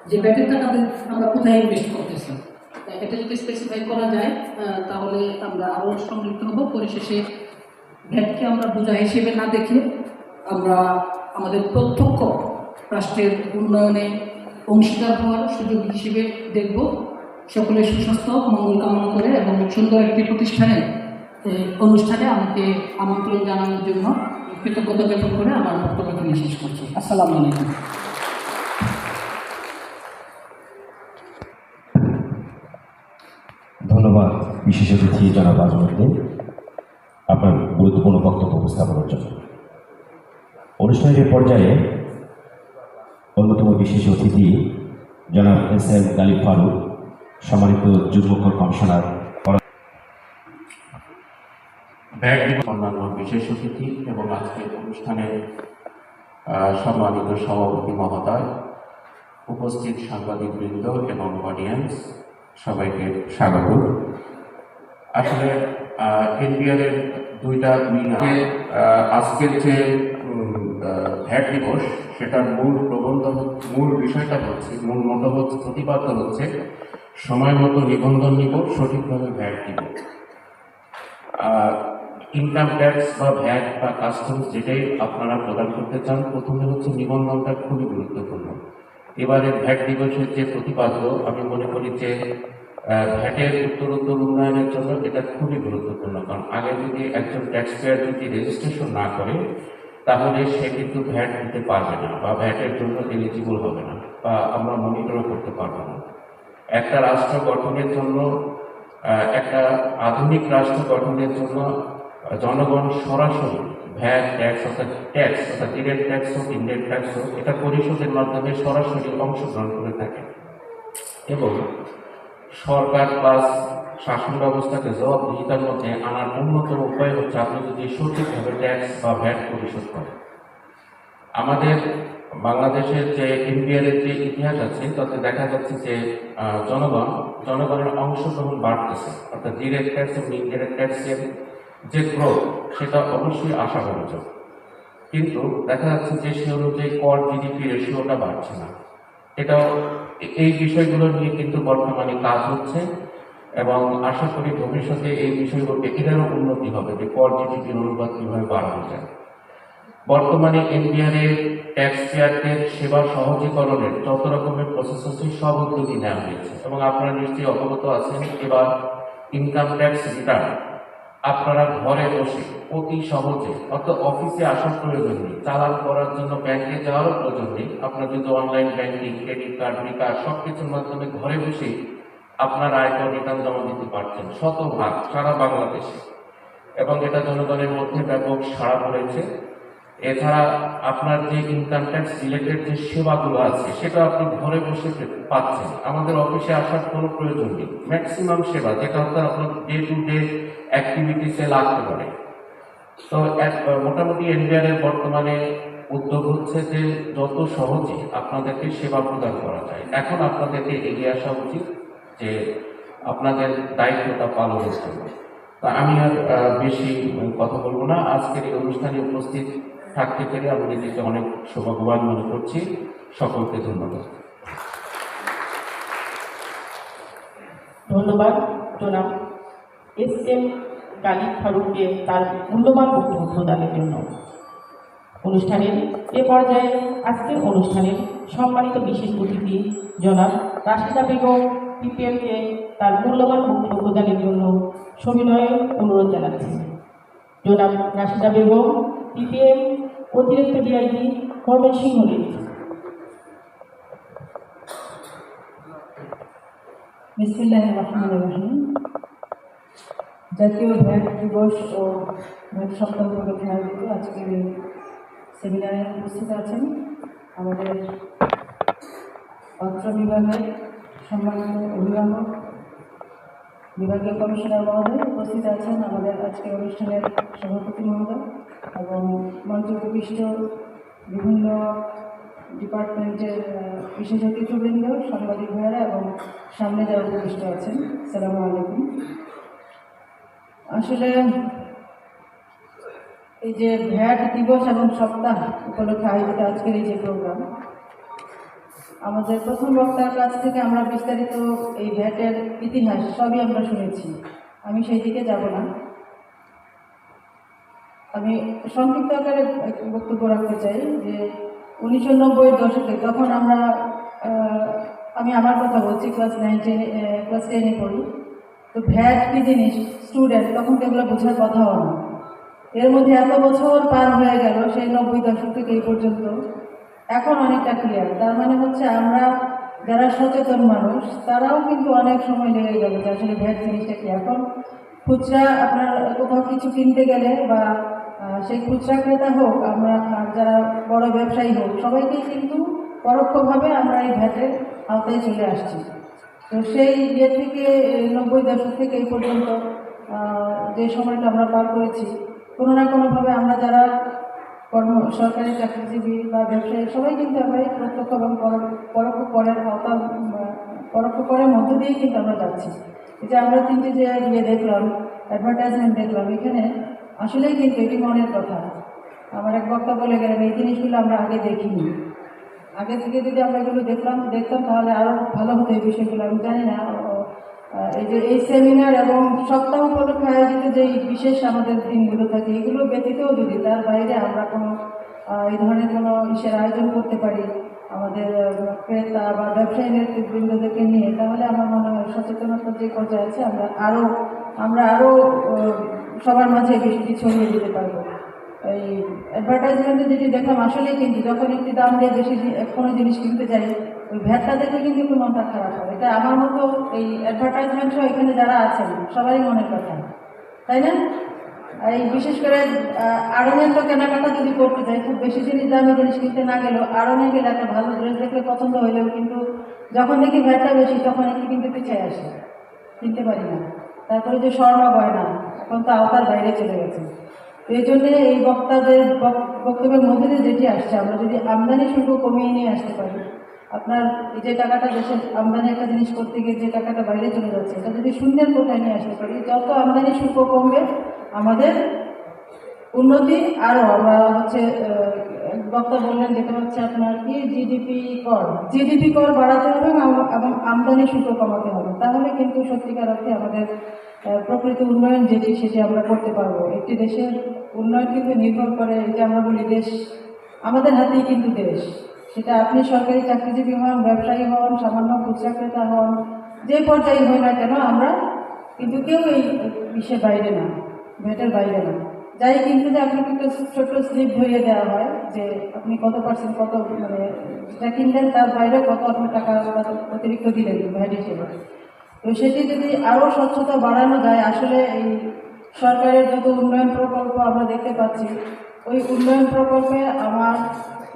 যে ভ্যাটের টাকাতে আমরা কোথায় ইনভেস্ট করতেছি। এটা যদি স্পেসিফাই করা যায় তাহলে আমরা আরও সমৃদ্ধ হব। পরিশেষে ভ্যাটকে আমরা বোঝা হিসেবে না দেখে আমরা আমাদের প্রত্যক্ষ রাষ্ট্রের উন্নয়নে অংশীদার হওয়ার সুযোগ হিসেবে দেখব। সকলের সুস্বাস্থ্য মঙ্গল কামনা করে এবং সুন্দর একটি অনুষ্ঠানে আমাকে আমন্ত্রণ জানানোর জন্য কৃতজ্ঞতা জ্ঞাপন করে আমার বক্তব্য এখানে শেষ করছি। আসসালামু আলাইকুম। ধন্যবাদ বিশেষ অতিথি জনাব আজমউদ্দিন আপনার গুরুত্বপূর্ণ বক্তব্য উপস্থাপনের জন্য। অনুষ্ঠানের পর্যায়ে অন্যতম বিশেষ অতিথি জনাব এস.এম. গালিব ফারুক, সম্মানিত যুগ্ম কমিশনার, অন্যান্য বিশেষ অতিথি এবং আজকের অনুষ্ঠানের সম্মানিত সভাপতি মহোদয়, উপস্থিত সাংবাদিকবৃন্দ এবং অডিয়েন্স, সবাইকে স্বাগত। আসলে এনবিআর-এর দুইটা আজকের যে ভ্যাট দিবস, সেটার মূল বিষয়টা হচ্ছে, মূল মন্তব্য প্রতিপাদ্য হচ্ছে সময় মতো নিবন্ধন নিব, সঠিকভাবে ভ্যাট দিব। ইনকাম ট্যাক্স বা ভ্যাট বা কাস্টমস যেটাই আপনারা প্রদান করতে চান, প্রথমে হচ্ছে নিবন্ধনটা খুবই গুরুত্বপূর্ণ। এবারে ভ্যাট দিবসের যে প্রতিপাদ্য, আমি মনে করি যে ভ্যাটের উত্তরোত্তর উন্নয়নের জন্য এটা খুবই গুরুত্বপূর্ণ। কারণ আগে যদি একজন ট্যাক্স পেয়ার যদি রেজিস্ট্রেশন না করে, তাহলে সে কিন্তু ভ্যাট দিতে পারবে না বা ভ্যাটের জন্য এলিজিবল হবে না বা আমরা মনিটরও করতে পারবো না। একটা রাষ্ট্র গঠনের জন্য, একটা আধুনিক রাষ্ট্র গঠনের জন্য জনগণ সরাসরি ভ্যাট অর্থাৎ ডিরেক্ট ট্যাক্স হোক, ইনডাইরেক্ট ট্যাক্স হোক, এটা পরিশোধের মাধ্যমে সরাসরি অংশগ্রহণ করে থাকে এবং সরকার প্লাস শাসন ব্যবস্থাকে জবাবদিহিতার মধ্যে আনার অন্যতম উপায় হচ্ছে আপনি যদি সঠিকভাবে ট্যাক্স বা ভ্যাট পরিশোধ করেন। আমাদের বাংলাদেশের যে এনবিআর-এর যে ইতিহাস আছে, তাতে দেখা যাচ্ছে যে জনগণের অংশগ্রহণ বাড়তেছে, অর্থাৎ ডিরেক্ট ট্যাক্স এবং ইনডাইরেক্ট ট্যাক্সের যে গ্রোথ, সেটা অবশ্যই আশাবাঞ্জক। কিন্তু দেখা যাচ্ছে যে সে অনুযায়ী কর জিডিপি রেশিওটা বাড়ছে না। এটাও এই বিষয়গুলো নিয়ে কিন্তু বর্তমানে কাজ হচ্ছে এবং আশা করি ভবিষ্যতে এই বিষয়গুলোতে এটারও উন্নতি হবে যে কর জিডিপির অনুপাত কীভাবে বাড়ানো যায়। বর্তমানে এনবিআর-এর ট্যাক্স পেয়ারদের সেবা সহজীকরণের যত রকমের প্রসেস আছে সব উদ্যোগই নেওয়া হয়েছে এবং আপনারা নিশ্চয়ই অবগত আছেন। এবার ইনকাম ট্যাক্স রিটার্ন আপনারা ঘরে বসে অতি সহজে, অর্থাৎ অফিসে আসার প্রয়োজন নেই, চালান করার জন্য ব্যাংকে যাওয়ারও প্রয়োজন নেই। আপনারা যদি অনলাইন ব্যাংকিং, ক্রেডিট কার্ড, বিকাশ সবকিছুর মাধ্যমে ঘরে বসে আপনার আয়কর রিটার্ন জমা দিতে পারছেন শতভাগ সারা বাংলাদেশে, এবং এটা জনগণের মধ্যে ব্যাপক সাড়া পড়েছে। এছাড়া আপনার যে ইনকাম ট্যাক্স রিলেটেড যে সেবাগুলো আছে, সেটা আপনি ঘরে বসে পাচ্ছেন। আমাদের অফিসে আসার কোনো প্রয়োজন নেই। ম্যাক্সিমাম সেবা যেটা অর্থাৎ আপনার ডে টু ডে অ্যাক্টিভিটিসে লাগতে পারে। তো মোটামুটি এনবিআর-এর বর্তমানে উদ্যোগ হচ্ছে যে যত সহজে আপনাদেরকে সেবা প্রদান করা যায়। এখন আপনাদেরকে এগিয়ে আসা উচিত যে আপনাদের দায়িত্বটা পালনের জন্য। তা আমি আর বেশি কথা বলবো না। আজকের এই অনুষ্ঠানে উপস্থিত থাকতে পেরে আমি নিজেকে অনেক সৌভাগ্যবান মনে করছি। সকলকে ধন্যবাদ। ধন্যবাদ জনাব এস.এম. গালিব ফারুককে তার মূল্যবান বক্তব্য প্রদানের জন্য। অনুষ্ঠানের এ পর্যায়ে আজকের অনুষ্ঠানের সম্মানিত বিশেষ অতিথি জনাব রাশিদা বেগম পিপিএমকে তার মূল্যবান বক্তব্য প্রদানের জন্য সবিনয়ে অনুরোধ জানাচ্ছি। জনাব রাশিদা বেগম, পিপিএম অতিরিক্ত ডিআইজি, ময়মনসিংহ রেঞ্জ। বিসমিল্লাহির রহমানির রহিম। জাতীয় ভ্যাট দিবস ও ভ্যাট সপ্তাহ উপলক্ষে আয়োজিত আজকের এই সেমিনারে উপস্থিত আছেন আমাদের অত্র বিভাগের সম্মানিত অভিভাবক, বিভাগীয় কমিশনার মহোদয়, উপস্থিত আছেন আমাদের আজকের অনুষ্ঠানের সভাপতি মহোদয় এবং মঞ্চে উপবিষ্ট বিভিন্ন ডিপার্টমেন্টের বিশেষ অতিথিবৃন্দ, সাংবাদিক ভাইয়েরা এবং সামনে যারা উপবিষ্ট আছেন, আসসালামু আলাইকুম। আসলে এই যে ভ্যাট দিবস এবং সপ্তাহ উপলক্ষে আয়োজিত আজকের এই যে প্রোগ্রাম, আমাদের প্রথম বক্তার কাছ থেকে আমরা বিস্তারিত এই ভ্যাটের ইতিহাস সবই আমরা শুনেছি, আমি সেই দিকে যাব না। আমি সংক্ষিপ্ত আকারে একটু বক্তব্য রাখতে চাই যে 1990-এর দশকে তখন আমরা আমি আমার কথা বলছি, ক্লাস 10-এ পড়ি। তো ভ্যাট কী জিনিস স্টুডেন্ট তখন তো এগুলো বোঝার কথাও না। এর মধ্যে এত বছর পার হয়ে গেল, সেই 90 দশক থেকে এই পর্যন্ত, এখন অনেকটা ক্লিয়ার। তার মানে হচ্ছে আমরা যারা সচেতন মানুষ তারাও কিন্তু অনেক সময় লেগে গেল যে আসলে ভ্যাট জিনিসটা কি। এখন খুচরা আপনার কোথাও কিছু কিনতে গেলে বা সেই খুচরা ক্রেতা হোক আমরা যারা বড় ব্যবসায়ী হোক, সবাইকেই কিন্তু পরোক্ষভাবে আমরা এই ভ্যাটের আওতায় চলে আসছি। তো সেই ইয়ে থেকে 90 দশক থেকে এই পর্যন্ত যে সময়টা আমরা পার করেছি, কোনো না কোনোভাবে আমরা যারা সরকারি চাকরিজীবী বা ব্যবসায়ী সবাই কিন্তু আমরা এই প্রত্যক্ষ এবং পরোক্ষ করের আওতা পরোক্ষ করের মধ্য দিয়েই কিন্তু আমরা যাচ্ছি। এই যে আমরা 3টে যে ইয়ে দেখলাম, অ্যাডভার্টাইজমেন্ট দেখলাম, এখানে আসলেই কিন্তু এটি মনের কথা। আমার এক বক্তা বলে গেলেন এই জিনিসগুলো আমরা আগে দেখিনি, আগে থেকে যদি আমরা এগুলো দেখতাম তাহলে আরও ভালো হতো এই বিষয়গুলো। আমি জানি না এই যে এই সেমিনার এবং সপ্তাহ উপলক্ষে আয়োজিত যে বিশেষ আমাদের দিনগুলো থাকে, এগুলো ব্যতীতও যদি তার বাইরে আমরা কোনো এই ধরনের কোনো ইসের আয়োজন করতে পারি আমাদের ক্রেতা বা ব্যবসায়ী নেতৃবৃন্দদেরকে নিয়ে, তাহলে আমার মনে হয় সচেতনতার যে পর্যায়ে আছে আমরা আরও সবার মাঝে বিষয়টি ছড়িয়ে দিতে পারবো। এই অ্যাডভার্টাইজমেন্টে যেটি দেখলাম আসলেই কিন্তু যখন একটি দাম দিয়ে বেশি কোনো জিনিস কিনতে যাই, ওই ভ্যাটটা দেখে কিন্তু একটু মনটা খারাপ হয়। এটা আমার মতো এই অ্যাডভার্টাইজমেন্ট সহ এখানে যারা আছেন সবারই মনের কথা, তাই না? এই বিশেষ করে আড়ঙের তো কেনাকাটা যদি করতে চাই, খুব বেশি জিনিস দামি জিনিস কিনতে না গেলেও আড়ঙে গেলে একটা ভালো ড্রেস দেখলে পছন্দ হইলেও কিন্তু যখন দেখি ভ্যাটটা বেশি তখন একটু কিন্তু পিছিয়ে আসে, কিনতে পারি না। তারপরে যে স্বর্ণ গয়না এখন তো আওতার বাইরে চলে গেছে। এই জন্যে এই বক্তাদের বক্তব্যের মধ্যে দিয়ে যেটি আসছে, আমরা যদি আমদানি শুল্ক কমিয়ে নিয়ে আসতে পারি, আপনার এই যে টাকাটা দেশের আমদানি একটা জিনিস করতে গিয়ে যে টাকাটা বাইরে চলে যাচ্ছে, এটা যদি শূন্যের কোটায় নিয়ে আসতে পারি, যত আমদানি শুল্ক কমবে আমাদের উন্নতি আরও। আমরা হচ্ছে বক্তা বললেন যেটা হচ্ছে আপনার কি জিডিপি কর বাড়াতে হবে এবং আমদানি শুল্ক কমাতে হবে, তাহলে কিন্তু সত্যিকার অর্থে আমাদের প্রকৃত উন্নয়ন যেটি সেটি আমরা করতে পারবো। একটি দেশের উন্নয়ন কিন্তু নির্ভর করে, যে আমরা বলি দেশ আমাদের হাতেই কিন্তু দেশ, সেটা আপনি সরকারি চাকরিজীবী হন, ব্যবসায়ী হন, সামান্য খুচরা ক্রেতা হন, যে পর্যায়ে হই না কেন আমরা কিন্তু কেউ এই বিশ্বের বাইরে না, ভ্যাটের বাইরে না। যাই কিন্তু যে আপনাকে একটা ছোট্ট স্লিপ ধরিয়ে দেওয়া হয় যে আপনি কত পার্সেন্ট কত মানে যেটা কিনলেন তার বাইরে কত আপনি টাকা অতিরিক্ত দিলেন ভ্যাট হিসেবে। তো সেটি যদি আরও স্বচ্ছতা বাড়ানো যায়, আসলে এই সরকারের যত উন্নয়ন প্রকল্প আমরা দেখতে পাচ্ছি, ওই উন্নয়ন প্রকল্পে আমার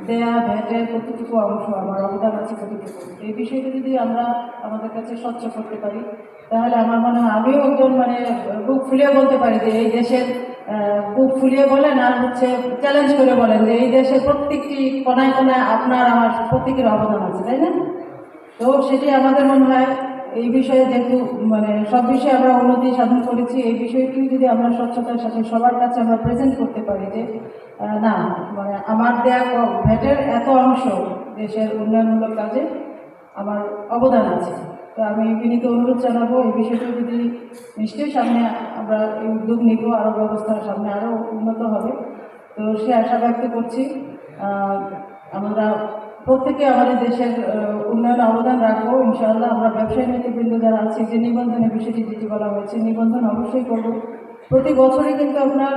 দেয়া ভ্যাটের কতটুকু অংশ আমার অবদান আছে কতটুকু, এই বিষয়টি যদি আমরা আমাদের কাছে স্বচ্ছ করতে পারি, তাহলে আমার মনে হয় আমিও একজন মানে বুক ফুলিয়ে বলতে পারি যে এই দেশের বুক ফুলিয়ে বলেন আর হচ্ছে চ্যালেঞ্জ করে বলেন যে এই দেশের প্রত্যেকটি কোনায় কোনায় আপনার আমার প্রত্যেকের অবদান আছে, তাই না? তো সেটি আমাদের মনে হয় এই বিষয়ে যেহেতু মানে সব বিষয়ে আমরা উন্নতি সাধন করেছি, এই বিষয়টি যদি আমরা স্বচ্ছতার সাথে সবার কাছে আমরা প্রেজেন্ট করতে পারি যে না মানে আমার দেয়া ভ্যাটের এত অংশ দেশের উন্নয়নমূলক কাজে আমার অবদান আছে। তো আমি বিনীত অনুরোধ জানাবো এই বিষয়টি যদি নিশ্চয়ই সামনে আমরা এই উদ্যোগ নিব, আরও ব্যবস্থার সামনে আরও উন্নত হবে। তো সে আশা ব্যক্ত করছি আমরা প্রত্যেকে আমাদের দেশের উন্নয়নে অবদান রাখবো ইনশাআল্লাহ। আমরা ব্যবসায়ী নেতৃবৃন্দ যারা আছে, যে নিবন্ধনের বিষয়টি যেটি বলা হয়েছে, নিবন্ধন অবশ্যই করব। প্রতি বছরই কিন্তু আপনার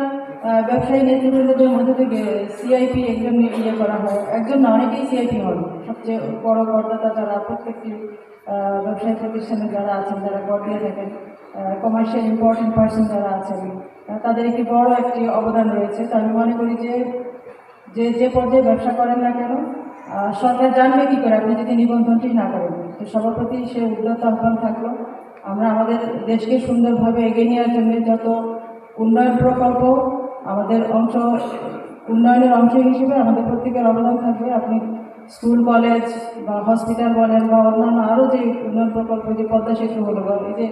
ব্যবসায়ী নেতৃবৃন্দদের মধ্যে থেকে সিআইপি একজন ইয়ে করা হয়, একজন না অনেকেই সিআইপি হন। সবচেয়ে বড় করদাতা যারা প্রত্যেকটি ব্যবসায়ী প্রতিষ্ঠানে যারা আছেন, যারা কর দিয়ে থাকেন, কমার্শিয়াল ইম্পর্টেন্ট পার্সন যারা আছেন, তাদের একটি বড় একটি অবদান রয়েছে। তো আমি মনে করি যে পর্যায়ে ব্যবসা করেন না কেন, সরকার জানবে কী করে আপনি যদি নিবন্ধনটি না করেন। তো সবার প্রতি সে উদ্যত আহ্বান থাকলো, আমরা আমাদের দেশকে সুন্দরভাবে এগিয়ে নেওয়ার জন্য যত উন্নয়ন প্রকল্প আমাদের উন্নয়নের অংশ হিসেবে আমাদের প্রত্যেকের অবদান থাকবে। আপনি স্কুল কলেজ বা হসপিটাল বলেন বা অন্যান্য আরও যে উন্নয়ন প্রকল্প, যে পদ্মা সেতু হলো বা এই যে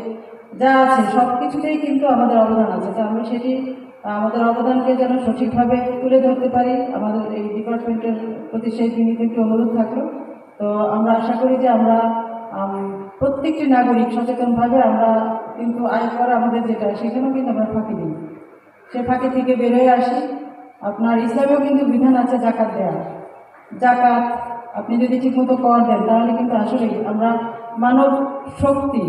যা আছে সব কিছুতেই কিন্তু আমাদের অবদান আছে। তো আমরা সেটি আমাদের অবদানকে যেন সঠিকভাবে তুলে ধরতে পারি, আমাদের এই ডিপার্টমেন্টের প্রতি সেই বিনীত একটি অনুরোধ থাকলো। তো তো আমরা আশা করি যে আমরা প্রত্যেকটি নাগরিক সচেতনভাবে আমরা কিন্তু আয় কর আমাদের যেটা সেখানেও কিন্তু আমরা ফাঁকি দিই, সে ফাঁকি থেকে বেরোয় আসি। আপনার ইসলামেও কিন্তু বিধান আছে জাকাত দেওয়া। জাকাত আপনি যদি ঠিকমতো কর দেন তাহলে কিন্তু আসলেই আমরা মানব শক্তি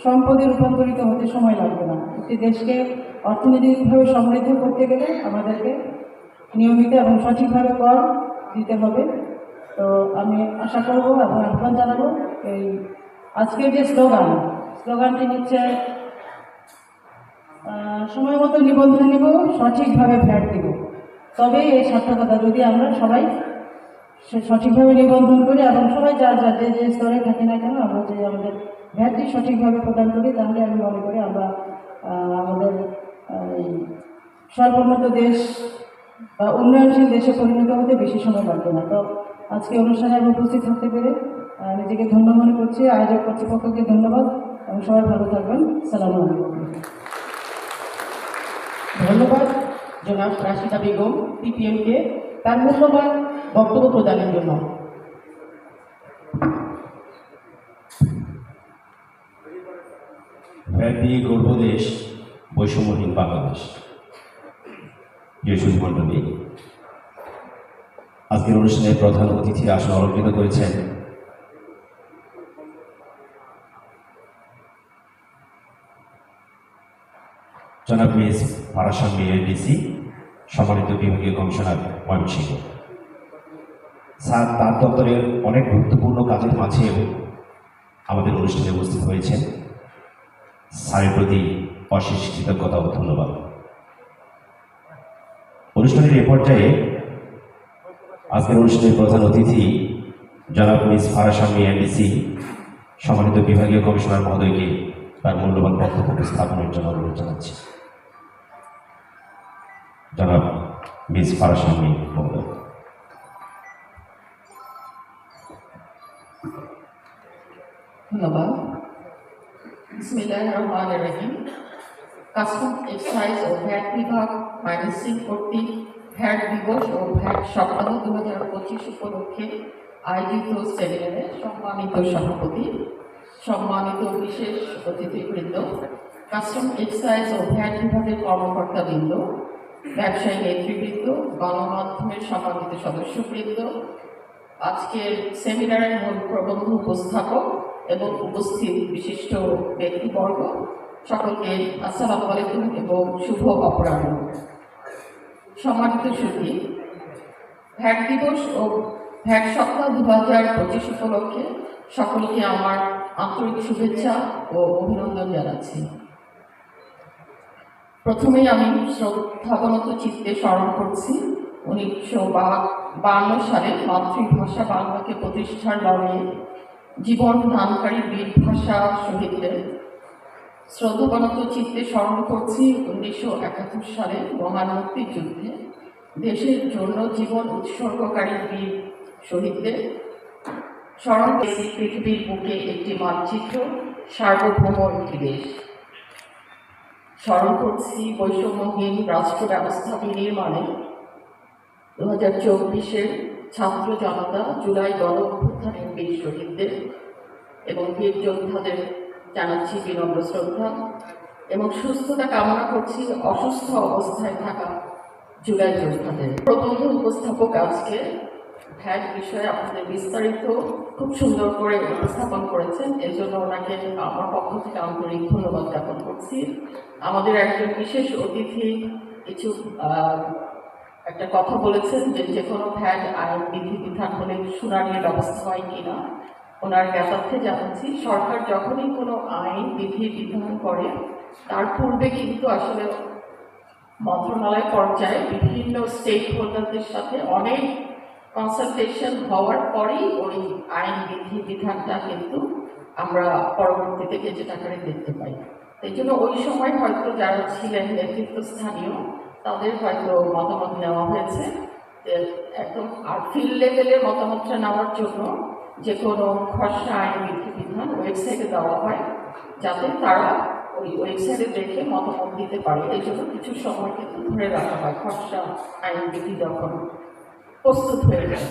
সম্পদে রূপান্তরিত হতে সময় লাগবে না। একটি দেশকে অর্থনৈতিকভাবে সমৃদ্ধ করতে গেলে আমাদেরকে নিয়মিত এবং সঠিকভাবে কর দিতে হবে। তো আমি আশা করব এবং আহ্বান জানাবো এই আজকের যে স্লোগানটি হচ্ছে সময় মতো নিবন্ধন নিব, সঠিকভাবে ভ্যাট দিব, তবে এই সার্থকতা। যদি আমরা সবাই সঠিকভাবে নিবন্ধন করি এবং সবাই যার যার যে স্তরে থাকি না কেন আমরা যে আমাদের ভ্যাটটি সঠিকভাবে প্রদান করি, তাহলে আমি মনে করি আমরা আমাদের এই স্বল্পোন্নত দেশ বা উন্নয়নশীল দেশে পরিণত হতে বেশি সময় লাগবে না। তো আজকে অনুষ্ঠানে আমি উপস্থিত থাকতে পেরে নিজেকে ধন্য মনে করছি। আয়োজক কর্তৃপক্ষকে ধন্যবাদ এবং সবাই ভালো থাকবেন। সালামু আলাইকুম। ধন্যবাদ জনাব রাশিদা বেগম পিপিএমকে তার মূল্যবান বক্তব্য প্রদানের জন্য। ভ্যাট দিয়ে গর্ব দেশ, বৈষম্যহীন বাংলাদেশ। প্রিয় সুধীমণ্ডলী, আজকের অনুষ্ঠানের প্রধান অতিথি আসন অলঙ্কৃত করেছেন জনাব মিস ফারাসান ডিসি, সম্মানিত বিভাগীয় কমিশনার ময়মনসিংহ স্যার। তার দপ্তরের অনেক গুরুত্বপূর্ণ কাজের মাঝেও আমাদের অনুষ্ঠানে উপস্থিত হয়েছেন। স্যারের প্রতি অশেষ কৃতজ্ঞতা ও ধন্যবাদ। অনুষ্ঠানের এ পর্যায়ে আজকের অনুষ্ঠানের প্রধান অতিথি জনাব মিস ফারাসান ডিসি, সম্মানিত বিভাগীয় কমিশনার মহোদয়কে তার মূল্যবান বক্তব্য উপস্থাপনের জন্য অনুরোধ জানাচ্ছি। জনাব মিস ফারাসান মহোদয়। ধন্যবাদ। বিসমিল্লাহির রহমানির রহিম। কাস্টম এক্সাইজ ও ভ্যাট বিভাগ মাইনেসিং কর্তৃক ভ্যাট দিবস ও ভ্যাট সপ্তাহ 2025 উপলক্ষে আয়োজিত সেমিনারে সম্মানিত সভাপতি, সম্মানিত বিশেষ অতিথিবৃন্দ, কাস্টম এক্সাইজ ও ভ্যাট বিভাগের কর্মকর্তাবৃন্দ, ব্যবসায়ী নেতৃবৃন্দ, গণমাধ্যমের সম্মানিত সদস্যবৃন্দ, আজকের সেমিনারের মূল প্রবন্ধ উপস্থাপক এবং উপস্থিত বিশিষ্ট ব্যক্তিবর্গ, সকলকে আসসালামু আলাইকুম এবং শুভ অপরাহ্ন। সম্মানিত সুধী, ভ্যাট দিবস ও ভ্যাট সপ্তাহ 2025 উপলক্ষে সকলকে আমার আন্তরিক শুভেচ্ছা ও অভিনন্দন জানাচ্ছি। প্রথমেই আমি শ্রদ্ধাবনত চিত্তে স্মরণ করছি 1952 সালে মাতৃভাষা বাংলাকে প্রতিষ্ঠার লড়াইয়ে জীবন দানকারী বীর ভাষা শহীদদের। শ্রদ্ধাবনত চিত্তে স্মরণ করছি 1971 সালে মহান মুক্তিযুদ্ধে দেশের জন্য জীবন উৎসর্গকারী বীর শহীদদের। স্মরণ করছি পৃথিবীর বুকে একটি মানচিত্র, সার্বভৌম একটি দেশ। স্মরণ করছি বৈষম্যহীন রাষ্ট্র ব্যবস্থা বিনির্মাণে 2024-এর ছাত্র জনতা জুলাই গণ অভ্যুত্থানের বীর শহীদদের এবং বীর যোদ্ধাদের জানাচ্ছি বিনম্র শ্রদ্ধা এবং সুস্থতা কামনা করছি অসুস্থ অবস্থায় থাকা জুলাই যোদ্ধাদের। প্রবন্ধ উপস্থাপক আজকে ভ্যাট বিষয়ে আপনাদের বিস্তারিত খুব সুন্দর করে উপস্থাপন করেছেন, এর জন্য ওনাকে আমার পক্ষ থেকে আন্তরিক ধন্যবাদ জ্ঞাপন করছি। আমাদের একজন বিশেষ অতিথি কিছু একটা কথা বলেছেন যে কোনো ভ্যাট আইন বিধিবিধান হলে শুনানির ব্যবস্থা হয় কিনা। ওনার জ্ঞাতার্থে জানাচ্ছি, সরকার যখনই কোনো আইন বিধিবিধান করে তার পূর্বে কিন্তু আসলে মন্ত্রণালয় পর্যায়ে বিভিন্ন স্টেক হোল্ডারদের সাথে অনেক কনসালটেশন হওয়ার পরেই ওই আইন বিধিবিধানটা কিন্তু আমরা পরবর্তীতে গেজেট আকারে দেখতে পাই। এই জন্য ওই সময় হয়তো যারা ছিলেন নেতৃত্বস্থানীয় তাদের হয়তো মতামত নেওয়া হয়েছে একদম। আর ফিল্ড লেভেলের মতামতটা নেওয়ার জন্য যে কোনো খসড়া আইন বিধিবিধান ওয়েবসাইটে দেওয়া হয়, যাতে তারা ওই ওয়েবসাইটে দেখে মতামত দিতে পারে। এই জন্য কিছু সময় কিন্তু ধরে রাখা হয় খসড়া আইন বিধি যখন প্রস্তুত হয়ে যায়।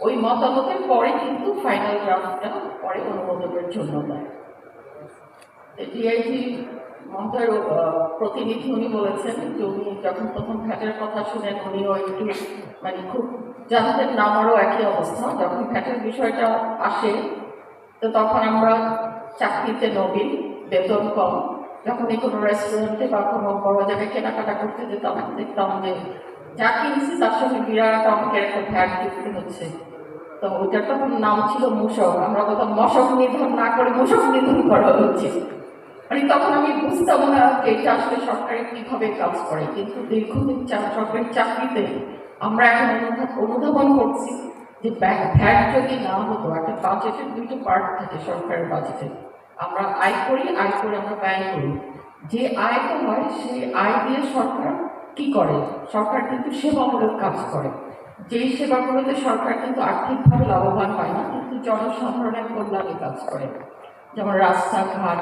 ওই মতামতের পরে কিন্তু ফাইনাল ড্রাফটটা পরে অনুমোদনের জন্য দেয়। ডিআইজি মমতার প্রতিনিধি উনি বলেছেন যে উনি যখন প্রথম ভ্যাটের কথা শুনেন উনিও একটু মানে খুব যাদের নামারও একই অবস্থা, যখন ভ্যাটের বিষয়টা আসে তো তখন আমরা চাকরিতে নবীন, বেতন কম, যখন কোনো রেস্টুরেন্টে বা কোনো বড় জায়গায় কেনাকাটা করতে যেতাম দেখতাম যে যা কিনছি তার সঙ্গে বিরাট অঙ্কের একটা ভ্যাট দিতে হচ্ছে। তো ওইটার তখন নাম ছিল মূসক, আমরা বলতাম মশক নিধন না করে মূসক নিধন করা উচিত। মানে তখন আমি বুঝতাম না যে এটা আসলে সরকারের কিভাবে কাজ করে, কিন্তু দীর্ঘদিন সরকারি চাকরিতে আমরা এখন অনুধাবন করছি যে ভ্যাট যদি না হতো, একটা বাজেটের দুটো পার্ট থাকে সরকারের বাজেটে, আমরা আয় করি, আয় করে আমরা ব্যয় করি। যে আয়টা হয় সেই আয় দিয়ে সরকার কি করে, সরকার কিন্তু সেবামূলক কাজ করে। যেই সেবাগুলোতে সরকার কিন্তু আর্থিকভাবে লাভবান হয় না, কিন্তু জনসাধারণের কল্যাণে কাজ করে, যেমন রাস্তাঘাট,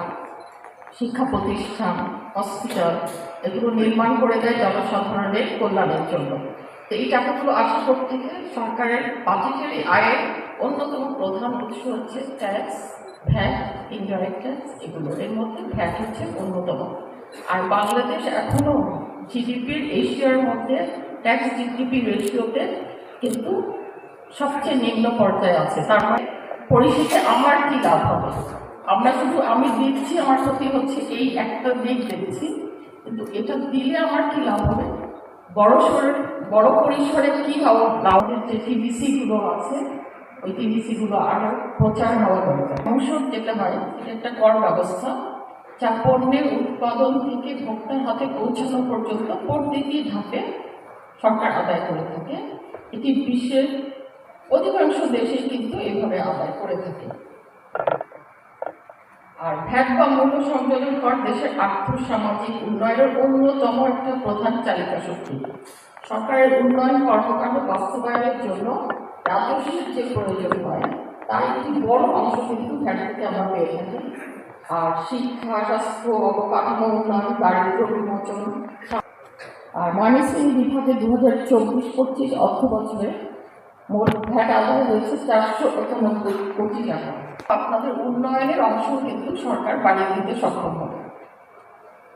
শিক্ষা প্রতিষ্ঠান, হসপিটাল, এগুলো নির্মাণ করে দেয় জনসাধারণের কল্যাণের জন্য। তো এই টাকাগুলো আসা করতে গিয়ে সরকারের বাজেটের আয়ের অন্যতম প্রধান উৎস হচ্ছে ট্যাক্স, ভ্যাট, ইনডাইরেক্ট ট্যাক্স, এগুলো। এর মধ্যে ভ্যাট হচ্ছে অন্যতম। আর বাংলাদেশ এখনো জিডিপির এশিয়ার মধ্যে ট্যাক্স জিডিপি রেশিওতে কিন্তু সবচেয়ে নিম্ন পর্যায়ে আছে। তার মানে পরিশেষে আমার কি লাভ হবে? আমরা শুধু আমি দিচ্ছি, আমার ক্ষতি হচ্ছে, এই একটা দিক দেখছি, কিন্তু এটা দিলে আমার কি লাভ হবে? বড় পরিসরে কি লাভের যে টিভিসিগুলো আছে, ওই টিভিসিগুলো আরো প্রচার হওয়া দরকার। সংসদ যেটা হয় এটা একটা কর ব্যবস্থা, যা পণ্যের উৎপাদন থেকে ভোক্তার হাতে পৌঁছানো পর্যন্ত প্রতিটি ধাপে সরকার আদায় করে থাকে। এটি বিশ্বের অধিকাংশ দেশেই কিন্তু এভাবে আদায় করে থাকে। আর ভ্যাট বা মূল্য সংযোজন কর দেশের আর্থসামাজিক উন্নয়নের অন্যতম একটা প্রধান চালিকা শক্তি। সরকারের উন্নয়ন কর্মকাণ্ড বাস্তবায়নের জন্য রাজস্বের যে প্রয়োজন হয় তার একটি বড় অংশ কিন্তু ভ্যাট থেকে আমরা পেয়ে থাকি। আর শিক্ষা, স্বাস্থ্য, অবকাঠামো উন্নয়ন, দারিদ্র্য বিমোচন। আর ময়মনসিংহ বিভাগে 2024-25 অর্থ বছরে মোট ভ্যাট আদায় হয়েছে 491 কোটি টাকা। আপনাদের উন্নয়নের অংশ কিন্তু সরকার বাড়িয়ে দিতে সক্ষম হবে।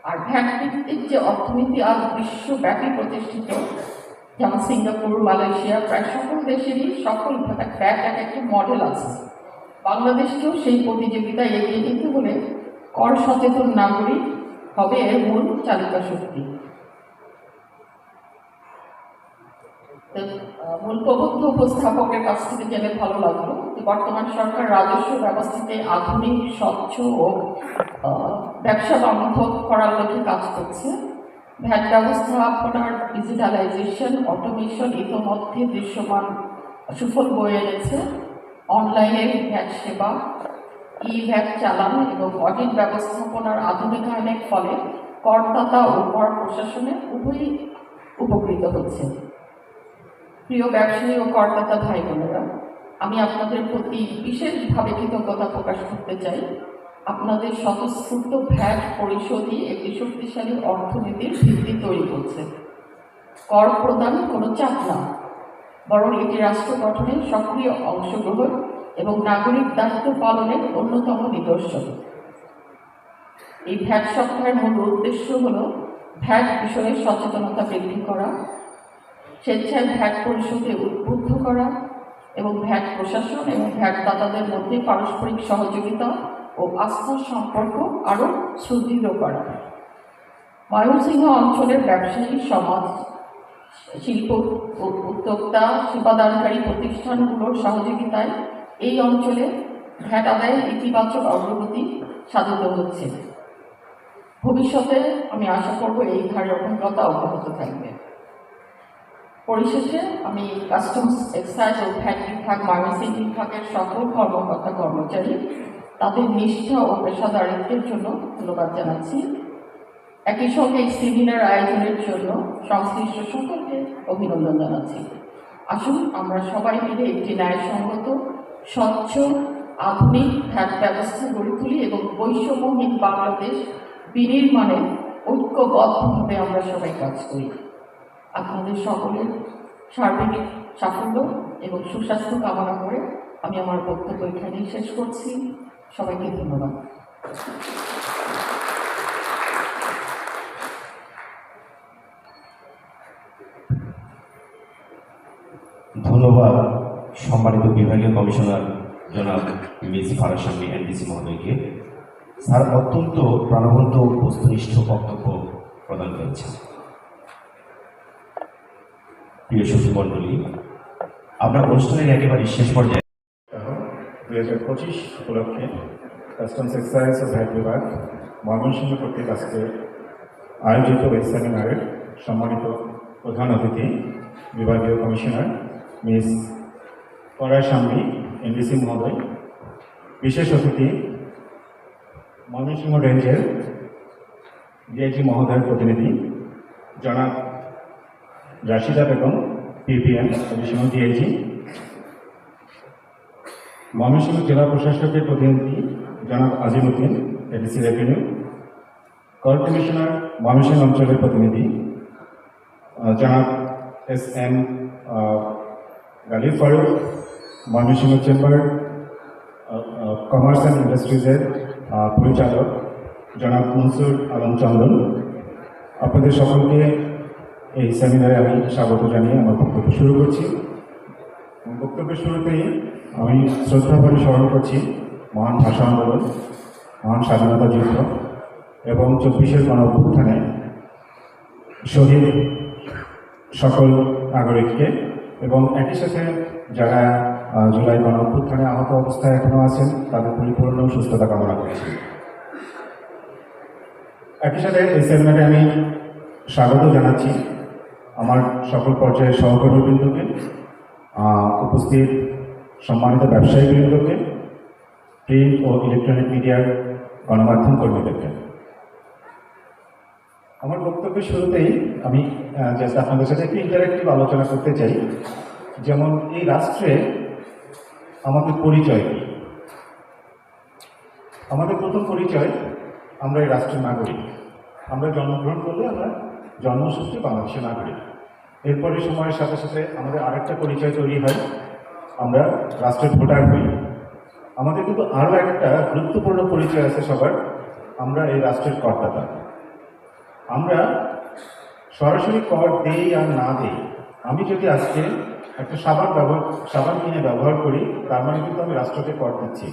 আর ভ্যাট ভিত্তিক যে অর্থনীতি আজ বিশ্বব্যাপী প্রতিষ্ঠিত, যেমন সিঙ্গাপুর, মালয়েশিয়া, প্রায় সকল দেশেরই সকল ভ্যাট এক একটা মডেল আছে। বাংলাদেশকেও সেই প্রতিযোগিতায় এগিয়ে নিতে হলে কর সচেতন নাগরিক হবে এর মূল চালিকা শক্তি। মূল প্রবন্ধ উপস্থাপকের কাছ থেকে জেনে ভালো লাগলো যে বর্তমান সরকার রাজস্ব ব্যবস্থাতে আধুনিক, স্বচ্ছ ও ব্যবসা বান্ধব করার লক্ষ্যে কাজ করছে। ভ্যাট ব্যবস্থাপনার ডিজিটালাইজেশন, অটোমেশন ইতোমধ্যে দৃশ্যমান সুফল বয়ে এনেছে। অনলাইনে ভ্যাট সেবা, ভ্যাট চালান এবং অডিট ব্যবস্থাপনার আধুনিকায়নের ফলে করদাতা ও কর প্রশাসনে উভয়ই উপকৃত হচ্ছে। প্রিয় ব্যবসায়ী ও করদাতা ভাই বোনেরা, আমি আপনাদের প্রতি বিশেষভাবে কৃতজ্ঞতা প্রকাশ করতে চাই। আপনাদের স্বতঃস্ফূর্ত ভ্যাট পরিশোধই একটি শক্তিশালী অর্থনীতির ভিত্তি তৈরি করছে। কর প্রদান কোনো চাপ না, বরং এটি রাষ্ট্র গঠনের সক্রিয় অংশগ্রহণ এবং নাগরিক দায়িত্ব পালনের অন্যতম নিদর্শন। এই ভ্যাট সপ্তাহের মূল উদ্দেশ্য হল ভ্যাট বিষয়ে সচেতনতা বৃদ্ধি করা, স্বেচ্ছায় ভ্যাট পরিশোধে উদ্বুদ্ধ করা এবং ভ্যাট প্রশাসন এবং ভ্যাট দাতাদের মধ্যে পারস্পরিক সহযোগিতা ও আস্থার সম্পর্ক আরও সুদৃঢ় করা। ময়মনসিংহ অঞ্চলের ব্যবসায়ী সমাজ, শিল্প উদ্যোক্তা, সেবাদানকারী প্রতিষ্ঠানগুলোর সহযোগিতায় এই অঞ্চলে ভ্যাট আদায়ের ইতিবাচক অগ্রগতি সাধিত হচ্ছে। ভবিষ্যতে আমি আশা করব এই ধারার অভিজ্ঞতা অব্যাহত থাকবে। পরিশেষে আমি কাস্টমস, এক্সাইজ ও ভ্যাট বিভাগ, ময়মনসিংহ বিভাগের সকল কর্মকর্তা কর্মচারী তাদের নিষ্ঠা ও পেশাদারিত্বের জন্য ধন্যবাদ জানাচ্ছি। একই সঙ্গে এই সেমিনার আয়োজনের জন্য সংশ্লিষ্ট সকলকে অভিনন্দন জানাচ্ছি। আসুন আমরা সবাই মিলে একটি ন্যায়সঙ্গত, স্বচ্ছ, আধুনিক ভ্যাট ব্যবস্থা গড়ে তুলি এবং বৈষম্যহীন বাংলাদেশ বিনির্মাণে ঐক্যবদ্ধভাবে আমরা সবাই কাজ করি। আপনাদের সকলের সার্বিক সাফল্য এবং সুস্বাস্থ্য কামনা করে আমি আমার বক্তব্য এখানেই শেষ করছি। সবাইকে ধন্যবাদ। ধন্যবাদ সম্মানিত বিভাগীয় কমিশনার জনাব মিস ফারাসামি এনডিসি মহোদয়কে। স্যার অত্যন্ত প্রাণবন্ত বস্তুনিষ্ঠ বক্তব্য প্রদান করেছেন। প্রিয় সুধীমণ্ডলী, আমরা অনুষ্ঠানের একেবারে শেষ পর্যায়ে 2025 উপলক্ষে কাস্টমস এক্সাইজ ও ভ্যাট বিভাগ ময়মনসিংহ কর্তৃক আজকে আয়োজিত এই সেমিনারের সম্মানিত প্রধান অতিথি বিভাগীয় কমিশনার মিস পরাশাম্বী এনডিসি মহোদয়, বিশেষ অতিথি ময়মনসিংহ রেঞ্জের ডিআইজি মহোদয়ের প্রতিনিধি জনাব Rashida Begum PPM additional DIG, Mymensingh জেলা প্রশাসকের প্রতিনিধি জনাব আজিমউদ্দিন এডিসি রেভিনিউ, কর কমিশনার ময়মনসিংহ অঞ্চলের প্রতিনিধি জনাব S M. Galib Faruk, Mymensingh chamber commerce and ইন্ডাস্ট্রিজের পরিচালক জনাব মনসুর আলম চন্দন, আপনাদের সকলকে এই সেমিনারে আমি স্বাগত জানিয়ে আমার বক্তব্য শুরু করছি। বক্তব্যের শুরুতেই আমি শ্রদ্ধা করে স্মরণ করছি মহান ভাষা আন্দোলন, মহান স্বাধীনতা যুদ্ধ এবং 24-এর গণ অভ্যুত্থানে শহীদ সকল নাগরিককে এবং একই সাথে যারা জুলাই গণ অভ্যুত্থানে আহত অবস্থায় এখনও আছেন তাদের পরিপূর্ণ সুস্থতা কামনা করছি। একই সাথে এই সেমিনারে আমি স্বাগত জানাচ্ছি আমার সকল পর্যায়ের সহকর্মীবৃন্দকে, উপস্থিত সম্মানিত ব্যবসায়ীবৃন্দকে, প্রিন্ট ও ইলেকট্রনিক মিডিয়ার গণমাধ্যম কর্মীদেরকে। আমার বক্তব্যের শুরুতেই আমি জাস্ট আপনাদের সাথে একটু ইন্টারেক্টিভ আলোচনা করতে চাই। যেমন এই রাষ্ট্রে আমাদের পরিচয় কী? আমাদের প্রথম পরিচয়, আমরা এই রাষ্ট্রের নাগরিক। আমরা জন্মগ্রহণ করলে আমরা জন্মসূত্রে বাংলাদেশের নাগরিক। এরপরে সময়ের সাথে সাথে আমাদের আরেকটা পরিচয় তৈরি হয়, আমরা রাষ্ট্রের ভোটার হই। আমাদের কিন্তু আরও একটা গুরুত্বপূর্ণ পরিচয় আছে সবার, আমরা এই রাষ্ট্রের করদাতা। আমরা সরাসরি কর দেই আর না দেই, আমি যদি আজকে একটা সাবান কিনে ব্যবহার করি, তার মানে কিন্তু আমি রাষ্ট্রকে কর দিচ্ছি।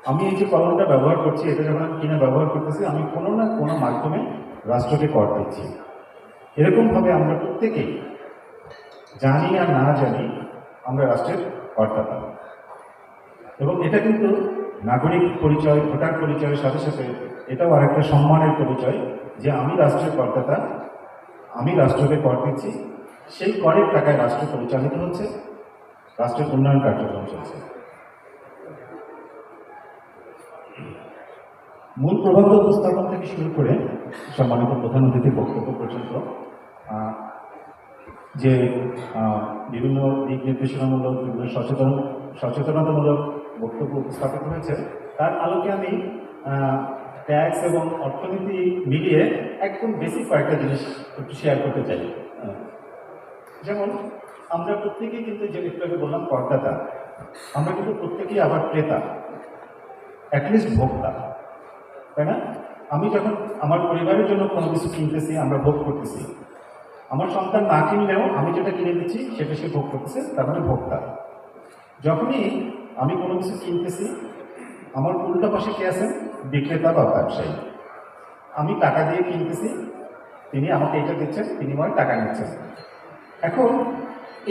আমি এই যে কলমটা ব্যবহার করছি, এটা যখন আমি কিনে ব্যবহার করতেছি, আমি কোনো না কোনো মাধ্যমে রাষ্ট্রকে কর দিচ্ছি। এরকমভাবে আমরা প্রত্যেকেই জানি আর না জানি আমরা রাষ্ট্রের করদাতা। এবং এটা কিন্তু নাগরিক পরিচয়, ভোটার পরিচয়ের সাথে সাথে এটাও আরেকটা সম্মানের পরিচয় যে আমি রাষ্ট্রের করদাতা, আমি রাষ্ট্রকে কর দিচ্ছি, সেই করের টাকায় রাষ্ট্র পরিচালিত হচ্ছে, রাষ্ট্রের উন্নয়ন কার্যক্রম চলছে। মূল প্রবন্ধ উপস্থাপন থেকে শুরু করে সম্মানিত প্রধান অতিথির বক্তব্য পর্যন্ত যে বিভিন্ন দিক নির্দেশনামূলক, বিভিন্ন সচেতনতামূলক বক্তব্য উপস্থাপিত হয়েছে, তার আলোকে আমি ট্যাক্স এবং অর্থনীতি মিলিয়ে একদম বেসিক কয়েকটা জিনিস একটু শেয়ার করতে চাই। যেমন আমরা প্রত্যেকেই কিন্তু, যে একটু আগে বললাম করদাতা, আমরা কিন্তু প্রত্যেকেই আবার ক্রেতা, অ্যাটলিস্ট ভোক্তা, তাই না? আমি যখন আমার পরিবারের জন্য কোনো কিছু কিনতেছি, আমরা ভোগ করতেছি। আমার সন্তান না কিনলেও আমি যেটা কিনে দিচ্ছি সেটা সে ভোগ করতেছে, তার মানে ভোক্তা। যখনই আমি কোনো কিছু কিনতেছি, আমার উল্টা পাশে কে আছেন? বিক্রেতা বা ব্যবসায়ী। আমি টাকা দিয়ে কিনতেছি, তিনি আমাকে এটা দিচ্ছেন, বিনিময়ে টাকা নিচ্ছেন। এখন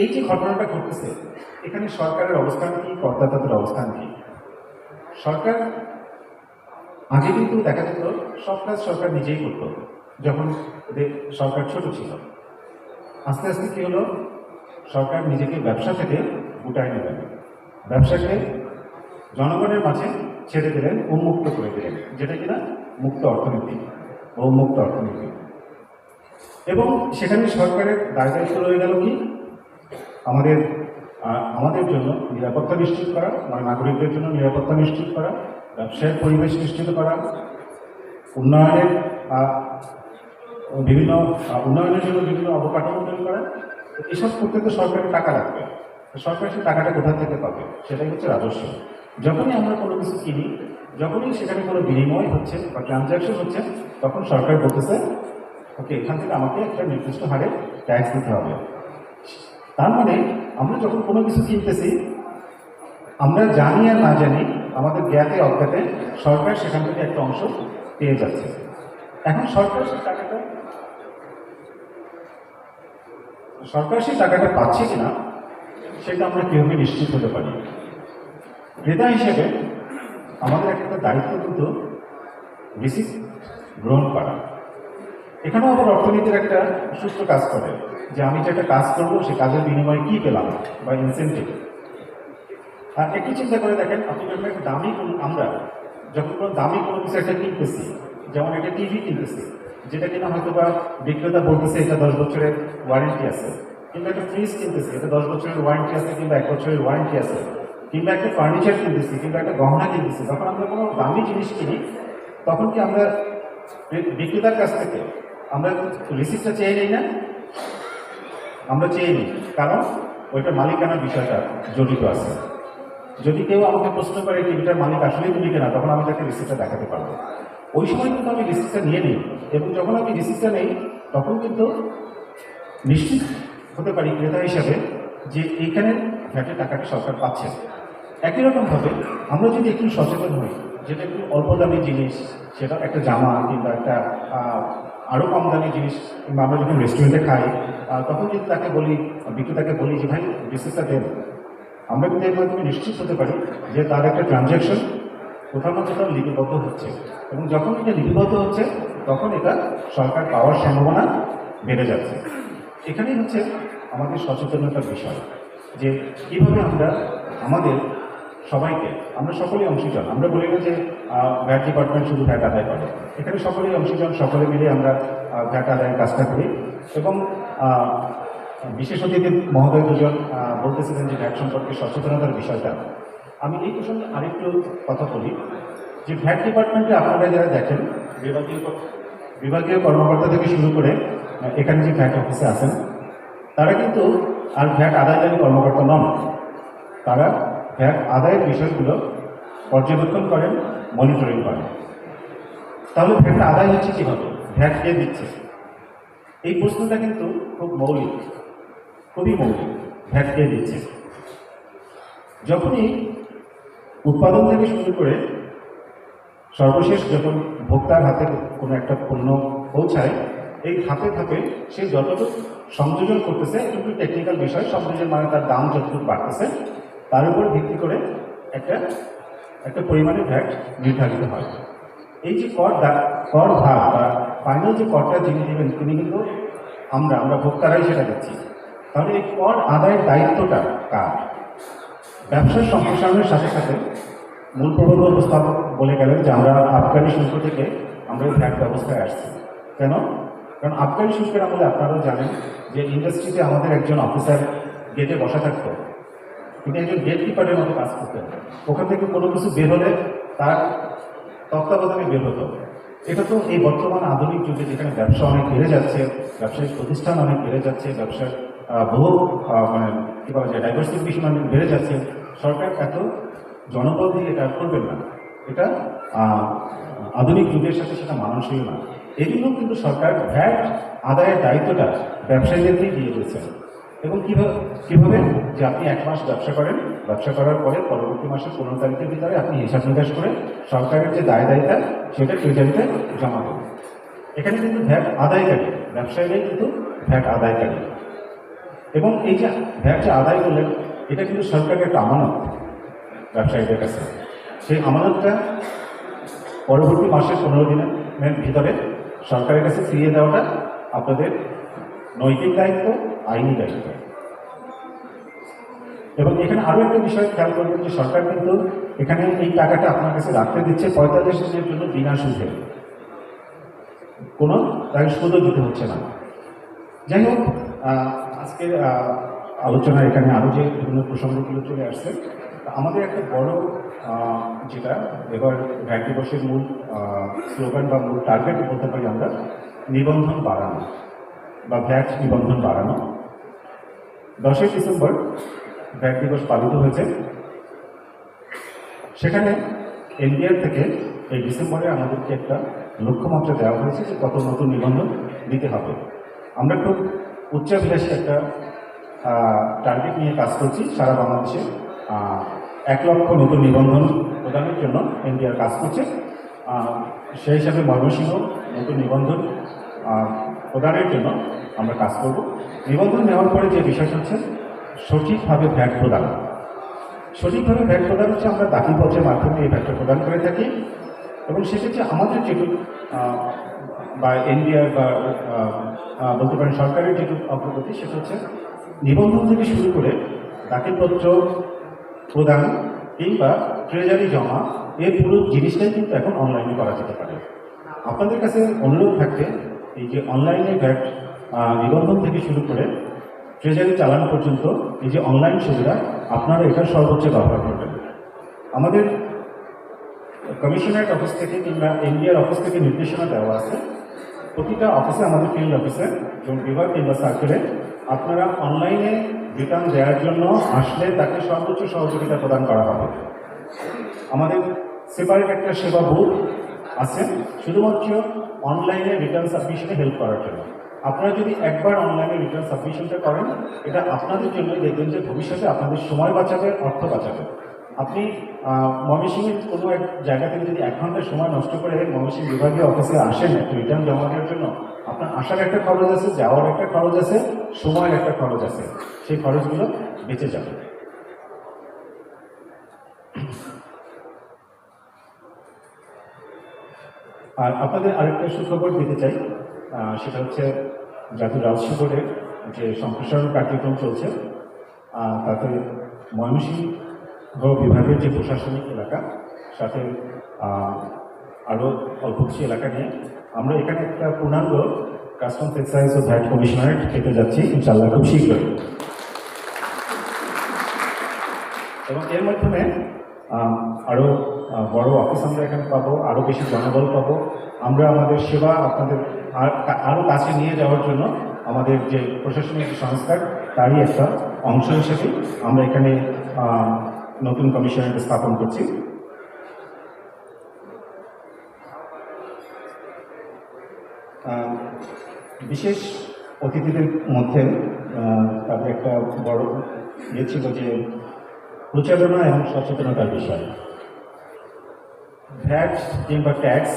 এই যে ঘটনাটা ঘটতেছে, এখানে সরকারের অবস্থান কি, করদাতাদের অবস্থান কি? সরকার আগে কিন্তু দেখা যেত সব কাজ সরকার নিজেই করতো যখন সরকার ছোট ছিল। আস্তে আস্তে কি হলো, সরকার নিজেকে ব্যবসা থেকে গুটায় নেবেন, ব্যবসাকে জনগণের মাঝে ছেড়ে দিলেন, উন্মুক্ত করে দিলেন, যেটা কিনা মুক্ত অর্থনীতি ও উন্মুক্ত অর্থনীতি। এবং সেখানে সরকারের দায় দায়িত্ব রয়ে গেল কি, আমাদের জন্য নিরাপত্তা নিশ্চিত করা, মানে নাগরিকদের জন্য নিরাপত্তা নিশ্চিত করা, ব্যবসায়ের পরিবেশ নিশ্চিত করা, উন্নয়নের জন্য বিভিন্ন অবকাঠামো তৈরি করা, এসব করতে তো সরকারের টাকা লাগবে। তো সরকার সেই টাকাটা কোথা থেকে পাবে? সেটাই হচ্ছে রাজস্ব। যখনই আমরা কোনো কিছু কিনি, যখনই সেখানে কোনো বিনিময় হচ্ছে বা ট্রানজাকশন হচ্ছে, তখন সরকার বলতেছে ওকে এখান থেকে আমাকে একটা নির্দিষ্ট হারে ট্যাক্স দিতে হবে। তার মানে আমরা যখন কোনো কিছু কিনতেছি, আমরা জানি আর না জানি, আমাদের জ্ঞাতে অজ্ঞাতে সরকার সেখান থেকে একটা অংশ পেয়ে যাচ্ছে। এখন সরকার সেই টাকাটা পাচ্ছে কিনা সেটা আমরা কীভাবে নিশ্চিত হতে পারি? ক্রেতা হিসেবে আমাদের একটা দায়িত্ব কিন্তু রিসিট গ্রহণ করা। এখানেও আবার অর্থনীতির একটা সূত্র কাজ করে যে আমি যেটা কাজ করবো সে কাজের বিনিময়ে কী পেলাম বা ইনসেন্টিভ। আর একটু চিন্তা করে দেখেন, আপনি যখন একটা আমরা যখন কোনো দামি কোনো কিছু একটা কিনতেছি, যেমন একটা টিভি কিনতেছি, যেটা কিনা হয়তো বা বিক্রেতা বলতেছে এটা 10 বছরের ওয়ারেন্টি আছে, কিংবা একটা ফ্রিজ কিনতেছি এটা 10 বছরের ওয়ারেন্টি আছে কিংবা 1 বছরের ওয়ারেন্টি আছে, কিংবা একটা ফার্নিচার কিনতেছি কিংবা একটা গহনা কিনতেছি, যখন আমরা কোনো দামি জিনিস কিনি তখন কি আমরা বিক্রেতার কাছ থেকে আমরা রিসিপ্টটা চেয়ে নিই না? আমরা চেয়ে নিই, কারণ ওইটা মালিকানার বিষয়টা জড়িত আছে। যদি কেউ আমাকে প্রশ্ন করে টিভিটার মালিক আসলেই তুমি কেনা, তখন আমি তাকে রিসিপ্টটা দেখাতে পারবো। ওই সময় কিন্তু আমি রিসিপ্টটা নিয়ে নিই, এবং যখন আমি রিসিপ্টটা নেই তখন কিন্তু নিশ্চিত হতে পারি ক্রেতা হিসাবে যে এইখানে ভ্যাটের টাকাটা সরকার পাচ্ছে। একই রকমভাবে আমরা যদি একটু সচেতন হই, যেটা একটু অল্প দামি জিনিস, সেটা একটা জামা কিংবা একটা আরও কম দামি জিনিস, কিংবা আমরা যখন রেস্টুরেন্টে খাই তখন যদি তাকে বলি, বিক্রেতাকে বলি যে ভাই রিসিপ্টটা দেন, আমরা কিন্তু এর মাধ্যমে নিশ্চিত হতে পারি যে তার একটা ট্রানজ্যাকশন কোথাও না কোথাও লিপিবদ্ধ হচ্ছে, এবং যখন এটা লিপিবদ্ধ হচ্ছে তখন এটা সরকার পাওয়ার সম্ভাবনা বেড়ে যাচ্ছে। এখানেই হচ্ছে আমাদের সচেতনতার বিষয়, যে কীভাবে আমরা আমাদের সবাইকে, আমরা সকলেই অংশীজন। আমরা বলি না যে ভ্যাট ডিপার্টমেন্ট শুধু ভ্যাট আদায় করে, এখানে সকলেই অংশীজন, সকলে মিলে আমরা ভ্যাট আদায়ের কাজটা করি। এবং বিশেষ অতিথি মহোদয় দুজন বলতেছিলেন যে ভ্যাট সম্পর্কে সচেতনতার বিষয়টা। আমি এই প্রসঙ্গে আরেকটু কথা বলি যে ভ্যাট ডিপার্টমেন্টে আপনারা যারা দেখেন, বিভাগীয় কর্মকর্তা থেকে শুরু করে এখানে যে ভ্যাট অফিসে আছেন, তারা কিন্তু আর ভ্যাট আদায়কারী কর্মকর্তা নন। তারা ভ্যাট আদায়ের বিষয়গুলো পর্যবেক্ষণ করেন, মনিটরিং করেন। তাহলে ভ্যাটটা আদায় হচ্ছে কীভাবে, ভ্যাট কে দিচ্ছে, এই প্রশ্নটা কিন্তু খুব মৌলিক, খুবই মৌলিক। ভ্যাট কে দিচ্ছে? যখনই উৎপাদন থেকে শুরু করে সর্বশেষ যখন ভোক্তার হাতে কোনো একটা পণ্য পৌঁছায়, এই ধাপে ধাপে সে যতটুকু সংযোজন করতেছে, একটু টেকনিক্যাল বিষয়, সংযোজন মানে তার দাম যতটুকু বাড়তেছে, তার উপর ভিত্তি করে একটা পরিমাণে ভ্যাট নির্ধারিত হয়। এই যে কর ভাগ বা ফাইনাল যে করটা যিনি দেবেন তিনি কিন্তু আমরা ভোক্তারাই সেটা দিচ্ছি। তাহলে এই কর আদায়ের দায়িত্বটা কার? ব্যবসার সম্প্রসারণের সাথে সাথে মূল প্রবন্ধ উপস্থাপক বলে গেলেন যে আমরা আবগারি শুল্ক থেকে আমরা এই ভ্যাট ব্যবস্থায় আসছি। কেন? কারণ আবগারি শুল্কের আমলে আপনারাও জানেন যে ইন্ডাস্ট্রিতে আমাদের একজন অফিসার গেটে বসা থাকতো, তিনি একজন গেট কিপারের মতো কাজ করতেন। ওখান থেকে কোনো কিছু বের হলে তার তত্ত্বাবধানে বের হতো। এটা তো এই বর্তমান আধুনিক যুগে যেখানে ব্যবসা অনেক বেড়ে যাচ্ছে, ব্যবসায়িক প্রতিষ্ঠান অনেক বেড়ে যাচ্ছে, ব্যবসার বহু মানে কী বলা যায় ডাইভার্সিফিকেশন অনেক বেড়ে যাচ্ছে, সরকার এত জনবল দিয়ে এটা করবেন না। এটা আধুনিক যুগের সাথে সেটা মানানসই না। এগুলো কিন্তু সরকার ভ্যাট আদায়ের দায়িত্বটা ব্যবসায়ীদেরকেই দিয়ে দিয়েছে। এবং কীভাবে যে আপনি 1 মাস ব্যবসা করেন, ব্যবসা করার পরে পরবর্তী মাসের 15 তারিখের ভিতরে আপনি হিসাব নিকাশ করে সরকারের যে দায়িত্ব সেটা ট্রেজারিতে জমা দেবেন। এখানে কিন্তু ভ্যাট আদায়কারী ব্যবসায়ীরাই কিন্তু ভ্যাট আদায়কারী। এবং এই যে ভ্যাট যে আদায় করলেন, এটা কিন্তু সরকারের একটা আমানত ব্যবসায়ীদের কাছে। সেই আমানতটা পরবর্তী মাসের 15 দিনের ভিতরে সরকারের কাছে ফিরিয়ে দেওয়াটা আপনাদের নৈতিক দায়িত্ব, আইনি দায়িত্ব। এবং এখানে আরও একটা বিষয় খেয়াল করবেন যে সরকার কিন্তু এখানে এই টাকাটা আপনার কাছে রাখতে দিচ্ছে 45 দিনের জন্য বিনা সুদে, কোনো তাকে সুদও দিতে হচ্ছে না। যাই হোক, আজকের আলোচনা এখানে আরও যে বিভিন্ন প্রসঙ্গগুলো চলে আসছে, আমাদের একটা বড় যেটা এবার ভ্যাট দিবসের মূল স্লোগান বা মূল টার্গেট বলতে পারি আমরা, নিবন্ধন বাড়ানো বা ভ্যাট নিবন্ধন বাড়ানো। 10ই ডিসেম্বর ভ্যাট দিবস পালিত হয়েছে। সেখানে এনবিআর থেকে এই ডিসেম্বরে আমাদেরকে একটা লক্ষ্যমাত্রা দেওয়া হয়েছে যে কত নতুন নিবন্ধন দিতে হবে। আমরা খুব উচ্চাভিলাষী একটা টার্গেট নিয়ে কাজ করছি। সারা বাংলাদেশে 1 লক্ষ নতুন নিবন্ধন প্রদানের জন্য এনবিআর কাজ করছে। সেই হিসাবে ময়মনসিংহ নতুন নিবন্ধন প্রদানের জন্য আমরা কাজ করব। নিবন্ধন নেওয়ার পরে যে বিষয়টা হচ্ছে সঠিকভাবে ভ্যাট প্রদান। সঠিকভাবে ভ্যাট প্রদান হচ্ছে আমরা দাখিলপত্রের মাধ্যমে এই ভ্যাটটা প্রদান করে থাকি, এবং সেক্ষেত্রে আমাদের যেটুকু বা এনবিআর বা বলতে পারেন সরকারের যেটুকু অগ্রগতি, সেটা হচ্ছে নিবন্ধন থেকে শুরু করে দাখিলপত্র প্রদান কিংবা ট্রেজারি জমা, এই পুরো জিনিসটাই কিন্তু এখন অনলাইনে করা যেতে পারে। আপনাদের কাছে অনুরোধ থাকবে এই যে অনলাইনে ভ্যাট নিবন্ধন থেকে শুরু করে ট্রেজারি চালান পর্যন্ত এই যে অনলাইন সুবিধা, আপনারা এটার সর্বোচ্চ ব্যবহার করবেন। আমাদের কমিশনারেট অফিস থেকে কিংবা এনবিআর অফিস থেকে নির্দেশনা দেওয়া আছে, প্রতিটা অফিসে, আমাদের ফিল্ড অফিসে যেমন বিভাগ কিংবা সার্কেলে আপনারা অনলাইনে রিটার্ন দেওয়ার জন্য আসলে তাকে সর্বোচ্চ সহযোগিতা প্রদান করা হবে। আমাদের সেপারেট একটা সেবা বুথ আছে শুধুমাত্র অনলাইনে রিটার্ন সাবমিশনে হেল্প করার জন্য। আপনারা যদি একবার অনলাইনে রিটার্ন সাবমিশনটা করেন, এটা আপনাদের জন্য দেখবেন যে ভবিষ্যতে আপনাদের সময় বাঁচাবে, অর্থ বাঁচাবে। আপনি ময়মনসিংহের কোনো এক জায়গা থেকে যদি 1 ঘন্টা সময় নষ্ট করে ময়মনসিংহ বিভাগীয় অফিসে আসেন একটা রিটার্ন জমা দেওয়ার জন্য, আপনার আসার একটা খরচ আছে, যাওয়ার একটা খরচ আছে, সময়ের একটা খরচ আছে, সেই খরচগুলো বেঁচে যাবে। আর আপনাদের আরেকটা সুখবর দিতে চাই, সেটা হচ্ছে জাতীয় রাজস্ব বোর্ডের যে সম্প্রসারণ কার্যক্রম চলছে, তাতে ময়মনসিংহ বিভাগের যে প্রশাসনিক এলাকা, সাথে আরও অল্প কিছু এলাকা নিয়ে আমরা এখানে একটা পূর্ণাঙ্গ কাস্টমস এক্সাইজ ও ভ্যাট কমিশনারেট পেতে যাচ্ছি ইনশাআল্লাহ খুব শীঘ্রই। এবং এর মাধ্যমে আরও বড় অফিস আমরা এখানে পাবো, আরও বেশি জনবল পাবো। আমরা আমাদের সেবা আপনাদের আরও কাছে নিয়ে যাওয়ার জন্য আমাদের যে প্রশাসনিক সংস্কার, তারই একটা অংশ হিসেবে আমরা এখানে নতুন কমিশনারেট স্থাপন করছি। বিশেষ অতিথিদের মধ্যে তাদের একটা বড় ইয়ে ছিল যে প্রচারণা এবং সচেতনতার বিষয়। ভ্যাট কিংবা ট্যাক্স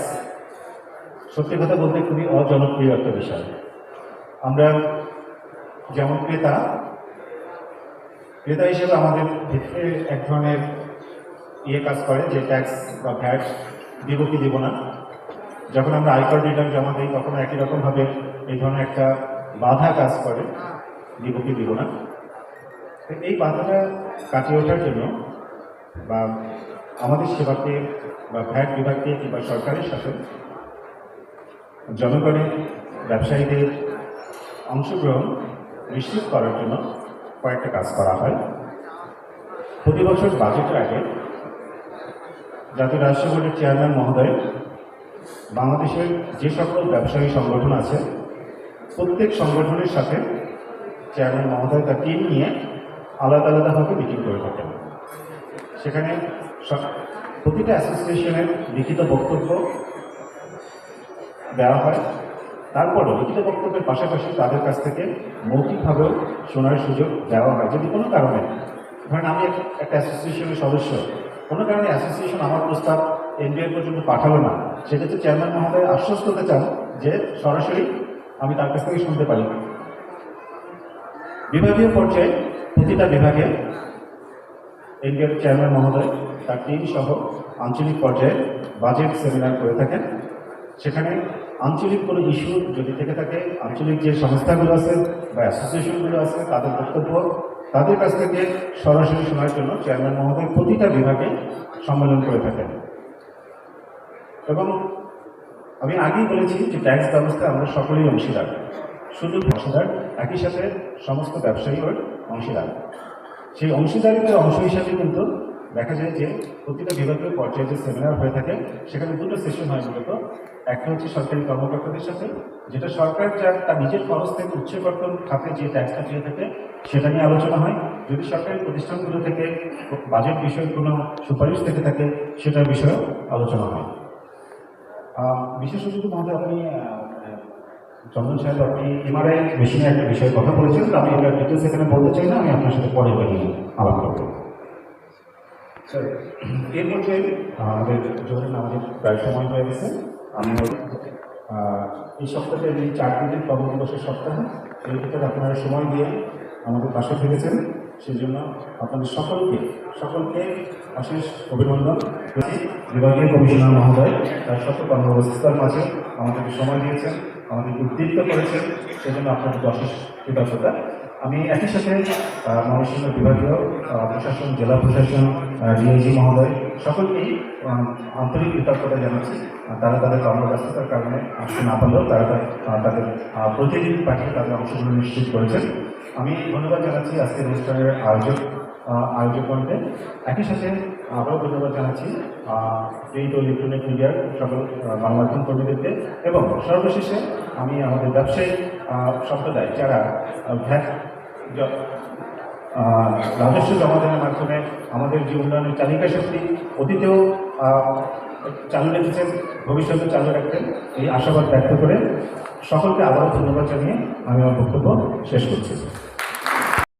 সত্যি কথা বলতে খুবই অজনপ্রিয় একটা বিষয়। আমরা যেমন ক্রেতা হিসেবে আমাদের ক্ষেত্রে এক ধরনের কাজ করে যে ট্যাক্স বা ভ্যাট দিব কি দিব না। যখন আমরা আয়কর রিটার্ন জমা দিই তখন একই রকমভাবে এই ধরনের একটা বাধা কাজ করে, দিব কি দিব না। এই বাধাটা কাটিয়ে ওঠার জন্য বা আমাদের সেবাকে বা ভ্যাট বিভাগকে কিংবা সরকারের সাথে জনগণের, ব্যবসায়ীদের অংশগ্রহণ নিশ্চিত করার জন্য কয়েকটা কাজ করা হয়। প্রতি বছর বাজেটের আগে জাতীয় রাজস্ব বোর্ডের চেয়ারম্যান মহোদয় বাংলাদেশের যে সকল ব্যবসায়ী সংগঠন আছে প্রত্যেক সংগঠনের সাথে চেয়ারম্যান মহোদয় তার টিম নিয়ে আলাদা আলাদাভাবে মিটিং করে থাকেন। সেখানে প্রতিটা অ্যাসোসিয়েশনের লিখিত বক্তব্য দেওয়া হয়। তারপরও লিখিত বক্তব্যের পাশাপাশি তাদের কাছ থেকে মৌখিকভাবেও শোনার সুযোগ দেওয়া হয়। যদি কোনো কারণে, ধরেন আমি একটা অ্যাসোসিয়েশনের সদস্য, কোনো কারণে অ্যাসোসিয়েশন আমার প্রস্তাব এনবিআর পর্যন্ত পাঠালো না, সেক্ষেত্রে চেয়ারম্যান মহোদয় আশ্বস্ত হতে চান যে সরাসরি আমি তার কাছ থেকে শুনতে পারি। বিভাগীয় পর্যায়ে প্রতিটা বিভাগে এনবিআর চেয়ারম্যান মহোদয় তার টিম সহ আঞ্চলিক পর্যায়ে বাজেট সেমিনার করে থাকেন। সেখানে আঞ্চলিক কোনো ইস্যু যদি থেকে থাকে, আঞ্চলিক যে সংস্থাগুলো আছে বা অ্যাসোসিয়েশনগুলো আছে তাদের বক্তব্য তাদের কাছ থেকে সরাসরি শোনার জন্য চেয়ারম্যান মহোদয় প্রতিটা বিভাগে সম্মেলন করে থাকেন। এবং আমি আগেই বলেছি যে ট্যাক্স ব্যবস্থায় আমরা সকলেই অংশীদার, শুধু অংশীদার, একই সাথে সমস্ত ব্যবসায়ীও অংশীদার। সেই অংশীদারিত্বের অংশ হিসাবে কিন্তু দেখা যায় যে প্রতিটা বিভাগীয় পর্যায়ে যে সেমিনার হয়ে থাকে সেখানে দুটো সেশন হয় মূলত। একটা হচ্ছে সরকারি কর্মকর্তাদের সাথে, যেটা সরকার তার নিজের খরচ থেকে উচ্চকর্তন খাতে যে ট্যাক্সটা পেয়ে থাকে সেটা নিয়ে আলোচনা হয়। যদি সরকারি প্রতিষ্ঠানগুলো থেকে বাজেট বিষয়ে কোনো সুপারিশ থেকে থাকে সেটার বিষয়েও আলোচনা হয়। বিশেষ অতিথি মহোদয়, আপনি চন্দন সাহেব, আপনি এমআরআই মেশিনের একটা বিষয়ে কথা বলেছেন, তো আমি এটা ডিটেলস এখানে বলতে চাই না, আমি আপনার সাথে পরে এটা নিয়ে আলাপ করব। স্যার, এর পর্যায়ে আমাদের ধরুন আমাদের প্রায় সময় হয়ে গেছে। আমি এই সপ্তাহে এই 4 দিনের কর্মদিবসের সপ্তাহে এর ভিতরে আপনারা সময় দিয়ে আমাদের পাশে থেকেছেন, সেই জন্য আপনাদের সকলকে অশেষ অভিনন্দন। বিভাগীয় কমিশনার মহোদয় তার শত কর্মব্যস্ততার মাঝে আমাদেরকে সময় দিয়েছেন, আমাদেরকে উদ্দীপ্ত করেছেন, সেজন্য আপনাদের অশেষ কৃতজ্ঞতা। আমি একই সাথে ময়মনসিংহ বিভাগীয় প্রশাসন, জেলা প্রশাসন, ডিআইজি মহোদয় সকলকেই আন্তরিক কৃতজ্ঞতা জানাচ্ছি। তারা তাদের কর্মব্যস্ততার কারণে আসতে না পারলেও তারা তাদের প্রতিনিধি পাঠিয়ে তাদের অংশগ্রহণ নিশ্চিত করেছেন। আমি ধন্যবাদ জানাচ্ছি আজকের অনুষ্ঠানের আয়োজকগণকে। একই সাথে আবারও ধন্যবাদ জানাচ্ছি প্রিন্ট ও ইলেকট্রনিক মিডিয়ার সকল গণমাধ্যম কর্মীদেরকে, এবং সর্বশেষে আমি আমাদের ব্যবসায়ী সম্প্রদায় যারা ভ্যাট রাজস্ব জমাদানের মাধ্যমে আমাদের যে উন্নয়নের চালিকা শক্তি অতীতেও চালু রেখেছেন, ভবিষ্যতে চালু রাখবেন, এই আশাবাদ ব্যক্ত করে সকলকে আবারও ধন্যবাদ জানিয়ে আমি আমার বক্তব্য শেষ করছি।